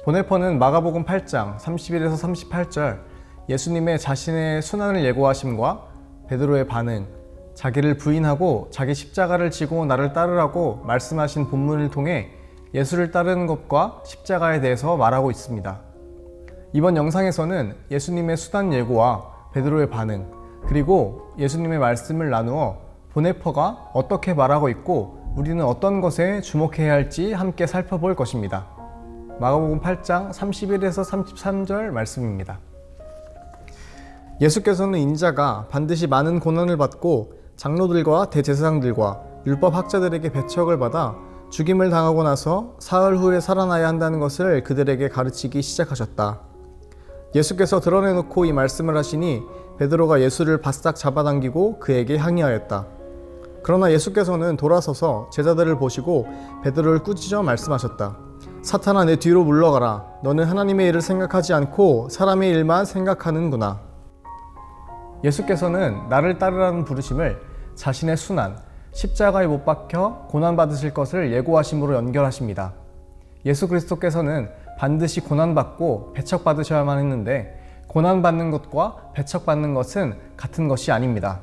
보네퍼는 마가복음 8장 31에서 38절 예수님의 자신의 순환을 예고하심과 베드로의 반응, 자기를 부인하고 자기 십자가를 지고 나를 따르라고 말씀하신 본문을 통해 예수를 따르는 것과 십자가에 대해서 말하고 있습니다. 이번 영상에서는 예수님의 순환 예고와 베드로의 반응, 그리고 예수님의 말씀을 나누어 보네퍼가 어떻게 말하고 있고 우리는 어떤 것에 주목해야 할지 함께 살펴볼 것입니다. 마가복음 8장 31에서 33절 말씀입니다. 예수께서는 인자가 반드시 많은 고난을 받고 장로들과 대제사장들과 율법학자들에게 배척을 받아 죽임을 당하고 나서 사흘 후에 살아나야 한다는 것을 그들에게 가르치기 시작하셨다. 예수께서 드러내놓고 이 말씀을 하시니 베드로가 예수를 바싹 잡아당기고 그에게 항의하였다. 그러나 예수께서는 돌아서서 제자들을 보시고 베드로를 꾸짖어 말씀하셨다. 사탄아, 내 뒤로 물러가라. 너는 하나님의 일을 생각하지 않고 사람의 일만 생각하는구나. 예수께서는 나를 따르라는 부르심을 자신의 순환, 십자가에 못 박혀 고난받으실 것을 예고하심으로 연결하십니다. 예수 그리스도께서는 반드시 고난받고 배척받으셔야만 했는데 고난받는 것과 배척받는 것은 같은 것이 아닙니다.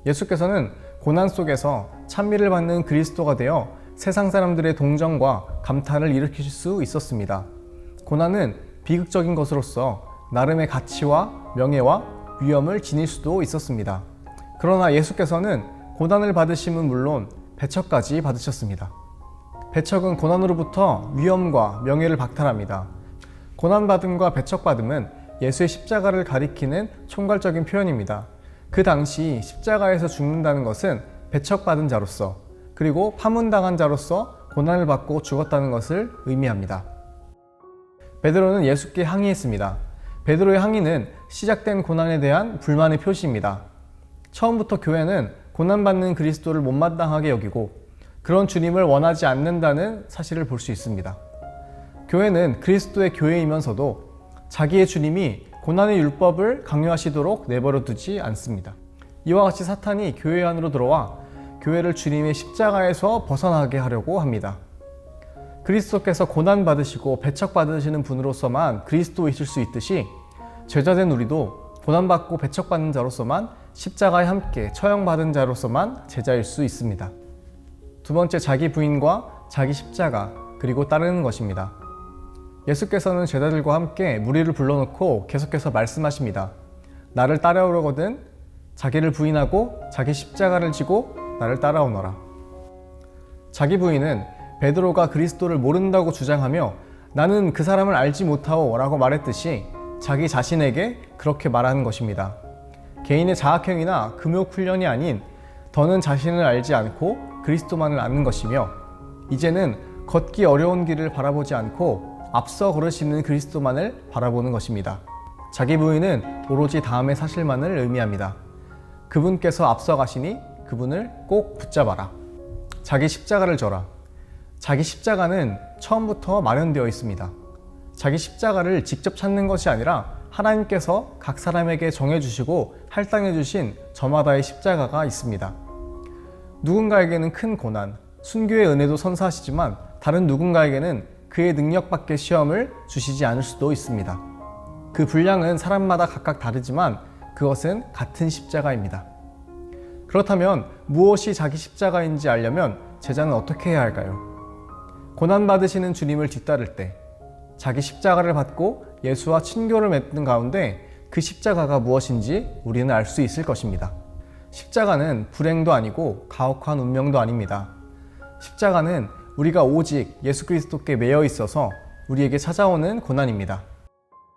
예수께서는 고난 속에서 찬미를 받는 그리스도가 되어 세상 사람들의 동정과 감탄을 일으키실 수 있었습니다. 고난은 비극적인 것으로서 나름의 가치와 명예와 위엄을 지닐 수도 있었습니다. 그러나 예수께서는 고난을 받으심은 물론 배척까지 받으셨습니다. 배척은 고난으로부터 위엄과 명예를 박탈합니다. 고난받음과 배척받음은 예수의 십자가를 가리키는 총괄적인 표현입니다. 그 당시 십자가에서 죽는다는 것은 배척받은 자로서 그리고 파문당한 자로서 고난을 받고 죽었다는 것을 의미합니다. 베드로는 예수께 항의했습니다. 베드로의 항의는 시작된 고난에 대한 불만의 표시입니다. 처음부터 교회는 고난받는 그리스도를 못마땅하게 여기고 그런 주님을 원하지 않는다는 사실을 볼 수 있습니다. 교회는 그리스도의 교회이면서도 자기의 주님이 고난의 율법을 강요하시도록 내버려 두지 않습니다. 이와 같이 사탄이 교회 안으로 들어와 교회를 주님의 십자가에서 벗어나게 하려고 합니다. 그리스도께서 고난받으시고 배척받으시는 분으로서만 그리스도이실 수 있듯이 제자된 우리도 고난받고 배척받는 자로서만 십자가에 함께 처형받은 자로서만 제자일 수 있습니다. 두 번째, 자기 부인과 자기 십자가 그리고 따르는 것입니다. 예수께서는 제자들과 함께 무리를 불러놓고 계속해서 말씀하십니다. 나를 따라오려거든 자기를 부인하고 자기 십자가를 지고 나를 따라오너라. 자기 부인은 베드로가 그리스도를 모른다고 주장하며 나는 그 사람을 알지 못하오 라고 말했듯이 자기 자신에게 그렇게 말하는 것입니다. 개인의 자학형이나 금욕 훈련이 아닌 더는 자신을 알지 않고 그리스도만을 아는 것이며 이제는 걷기 어려운 길을 바라보지 않고 앞서 걸으시는 그리스도만을 바라보는 것입니다. 자기 부인은 오로지 다음의 사실만을 의미합니다. 그분께서 앞서 가시니 그분을 꼭 붙잡아라. 자기 십자가를 져라. 자기 십자가는 처음부터 마련되어 있습니다. 자기 십자가를 직접 찾는 것이 아니라 하나님께서 각 사람에게 정해주시고 할당해주신 저마다의 십자가가 있습니다. 누군가에게는 큰 고난, 순교의 은혜도 선사하시지만 다른 누군가에게는 그의 능력 밖의 시험을 주시지 않을 수도 있습니다. 그 분량은 사람마다 각각 다르지만 그것은 같은 십자가입니다. 그렇다면 무엇이 자기 십자가인지 알려면 제자는 어떻게 해야 할까요? 고난받으시는 주님을 뒤따를 때 자기 십자가를 받고 예수와 친교를 맺는 가운데 그 십자가가 무엇인지 우리는 알 수 있을 것입니다. 십자가는 불행도 아니고 가혹한 운명도 아닙니다. 십자가는 우리가 오직 예수 그리스도께 매여 있어서 우리에게 찾아오는 고난입니다.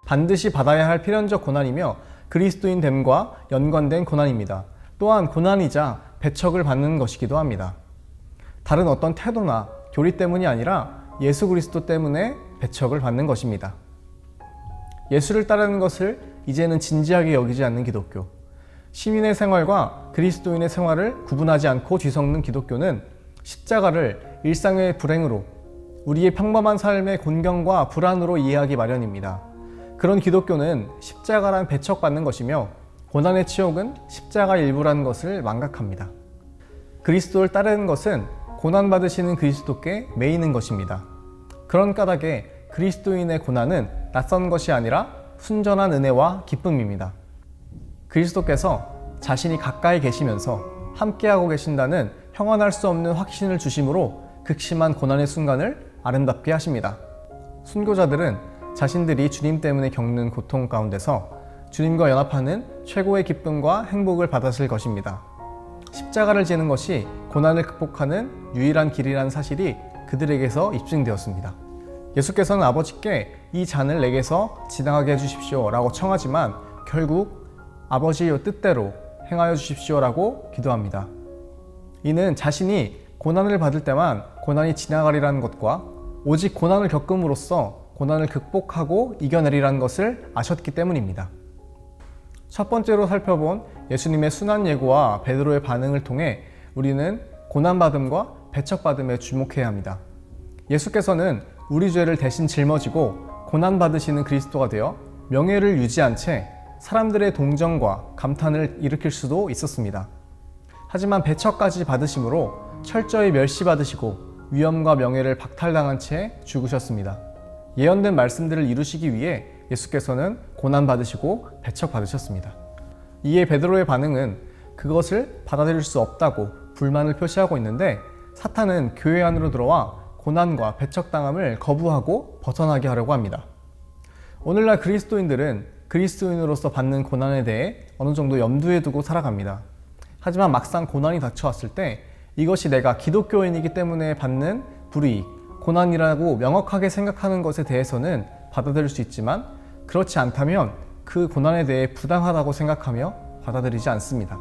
반드시 받아야 할 필연적 고난이며 그리스도인 됨과 연관된 고난입니다. 또한 고난이자 배척을 받는 것이기도 합니다. 다른 어떤 태도나 교리 때문이 아니라 예수 그리스도 때문에 배척을 받는 것입니다. 예수를 따르는 것을 이제는 진지하게 여기지 않는 기독교, 시민의 생활과 그리스도인의 생활을 구분하지 않고 뒤섞는 기독교는 십자가를 일상의 불행으로 우리의 평범한 삶의 곤경과 불안으로 이해하기 마련입니다. 그런 기독교는 십자가란 배척받는 것이며 고난의 치욕은 십자가 일부라는 것을 망각합니다. 그리스도를 따르는 것은 고난받으시는 그리스도께 매이는 것입니다. 그런 까닭에 그리스도인의 고난은 낯선 것이 아니라 순전한 은혜와 기쁨입니다. 그리스도께서 자신이 가까이 계시면서 함께하고 계신다는 형언할 수 없는 확신을 주심으로 극심한 고난의 순간을 아름답게 하십니다. 순교자들은 자신들이 주님 때문에 겪는 고통 가운데서 주님과 연합하는 최고의 기쁨과 행복을 받았을 것입니다. 십자가를 지는 것이 고난을 극복하는 유일한 길이라는 사실이 그들에게서 입증되었습니다. 예수께서는 아버지께 이 잔을 내게서 지나가게 해주십시오 라고 청하지만 결국 아버지의 뜻대로 행하여 주십시오 라고 기도합니다. 이는 자신이 고난을 받을 때만 고난이 지나가리라는 것과 오직 고난을 겪음으로써 고난을 극복하고 이겨내리라는 것을 아셨기 때문입니다. 첫 번째로 살펴본 예수님의 순환 예고와 베드로의 반응을 통해 우리는 고난받음과 배척받음에 주목해야 합니다. 예수께서는 우리 죄를 대신 짊어지고 고난받으시는 그리스도가 되어 명예를 유지한 채 사람들의 동정과 감탄을 일으킬 수도 있었습니다. 하지만 배척까지 받으심으로 철저히 멸시받으시고 위엄과 명예를 박탈당한 채 죽으셨습니다. 예언된 말씀들을 이루시기 위해 예수께서는 고난받으시고 배척받으셨습니다. 이에 베드로의 반응은 그것을 받아들일 수 없다고 불만을 표시하고 있는데 사탄은 교회 안으로 들어와 고난과 배척당함을 거부하고 벗어나게 하려고 합니다. 오늘날 그리스도인들은 그리스도인으로서 받는 고난에 대해 어느 정도 염두에 두고 살아갑니다. 하지만 막상 고난이 닥쳐왔을 때 이것이 내가 기독교인이기 때문에 받는 불이익, 고난이라고 명확하게 생각하는 것에 대해서는 받아들일 수 있지만 그렇지 않다면 그 고난에 대해 부당하다고 생각하며 받아들이지 않습니다.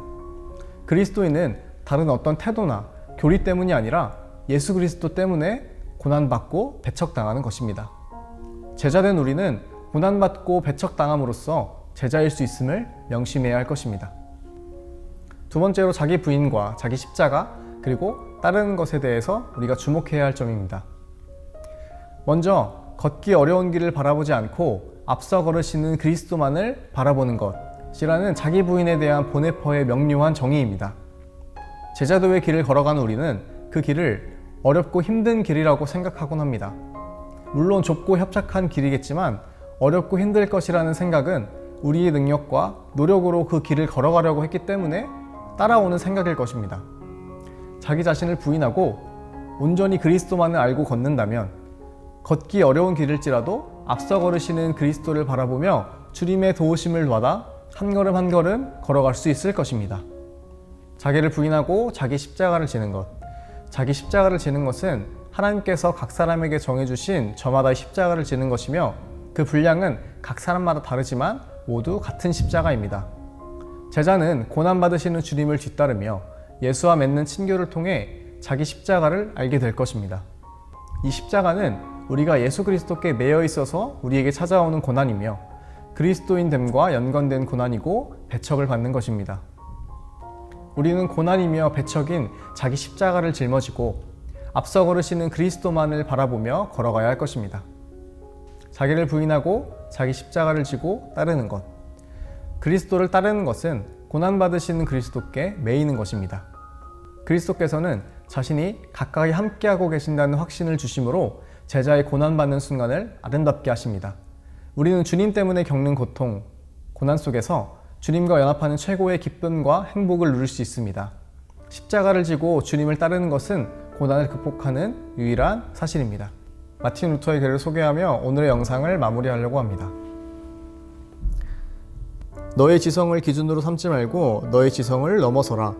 그리스도인은 다른 어떤 태도나 교리 때문이 아니라 예수 그리스도 때문에 고난받고 배척당하는 것입니다. 제자된 우리는 고난받고 배척당함으로써 제자일 수 있음을 명심해야 할 것입니다. 두 번째로 자기 부인과 자기 십자가 그리고 따르는 것에 대해서 우리가 주목해야 할 점입니다. 먼저 걷기 어려운 길을 바라보지 않고 앞서 걸으시는 그리스도만을 바라보는 것이라는 자기 부인에 대한 보네퍼의 명료한 정의입니다. 제자도의 길을 걸어가는 우리는 그 길을 어렵고 힘든 길이라고 생각하곤 합니다. 물론 좁고 협착한 길이겠지만 어렵고 힘들 것이라는 생각은 우리의 능력과 노력으로 그 길을 걸어가려고 했기 때문에 따라오는 생각일 것입니다. 자기 자신을 부인하고 온전히 그리스도만을 알고 걷는다면 걷기 어려운 길일지라도 앞서 걸으시는 그리스도를 바라보며 주님의 도우심을 받아 한 걸음 한 걸음 걸어갈 수 있을 것입니다. 자기를 부인하고 자기 십자가를 지는 것. 자기 십자가를 지는 것은 하나님께서 각 사람에게 정해주신 저마다의 십자가를 지는 것이며 그 분량은 각 사람마다 다르지만 모두 같은 십자가입니다. 제자는 고난받으시는 주님을 뒤따르며 예수와 맺는 친교를 통해 자기 십자가를 알게 될 것입니다. 이 십자가는 우리가 예수 그리스도께 매여 있어서 우리에게 찾아오는 고난이며 그리스도인됨과 연관된 고난이고 배척을 받는 것입니다. 우리는 고난이며 배척인 자기 십자가를 짊어지고 앞서 걸으시는 그리스도만을 바라보며 걸어가야 할 것입니다. 자기를 부인하고 자기 십자가를 지고 따르는 것. 그리스도를 따르는 것은 고난받으시는 그리스도께 매이는 것입니다. 그리스도께서는 자신이 가까이 함께하고 계신다는 확신을 주심으로 제자의 고난받는 순간을 아름답게 하십니다. 우리는 주님 때문에 겪는 고통, 고난 속에서 주님과 연합하는 최고의 기쁨과 행복을 누릴 수 있습니다. 십자가를 지고 주님을 따르는 것은 고난을 극복하는 유일한 사실입니다. 마틴 루터의 글을 소개하며 오늘의 영상을 마무리하려고 합니다. 너의 지성을 기준으로 삼지 말고 너의 지성을 넘어서라.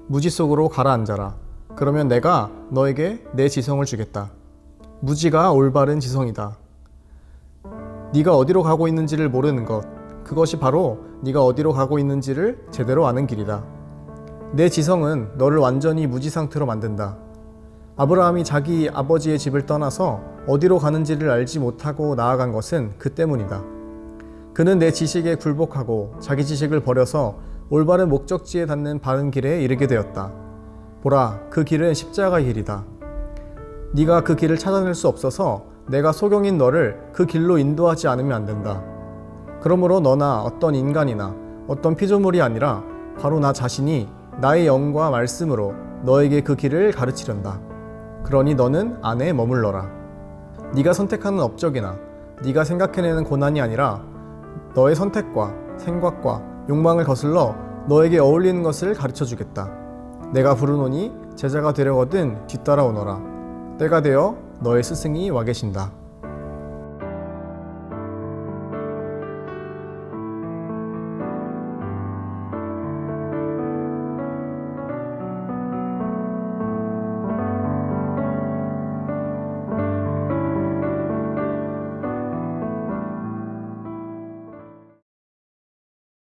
무지 속으로 가라앉아라. 그러면 내가 너에게 내 지성을 주겠다. 무지가 올바른 지성이다. 네가 어디로 가고 있는지를 모르는 것, 그것이 바로 네가 어디로 가고 있는지를 제대로 아는 길이다. 내 지성은 너를 완전히 무지 상태로 만든다. 아브라함이 자기 아버지의 집을 떠나서 어디로 가는지를 알지 못하고 나아간 것은 그 때문이다. 그는 내 지식에 굴복하고 자기 지식을 버려서 올바른 목적지에 닿는 바른 길에 이르게 되었다. 보라, 그 길은 십자가의 길이다. 네가 그 길을 찾아낼 수 없어서 내가 소경인 너를 그 길로 인도하지 않으면 안 된다. 그러므로 너나 어떤 인간이나 어떤 피조물이 아니라 바로 나 자신이 나의 영과 말씀으로 너에게 그 길을 가르치련다. 그러니 너는 안에 머물러라. 네가 선택하는 업적이나 네가 생각해내는 고난이 아니라 너의 선택과 생각과 욕망을 거슬러 너에게 어울리는 것을 가르쳐 주겠다. 내가 부르노니 제자가 되려거든 뒤따라오너라. 때가 되어 너의 스승이 와 계신다.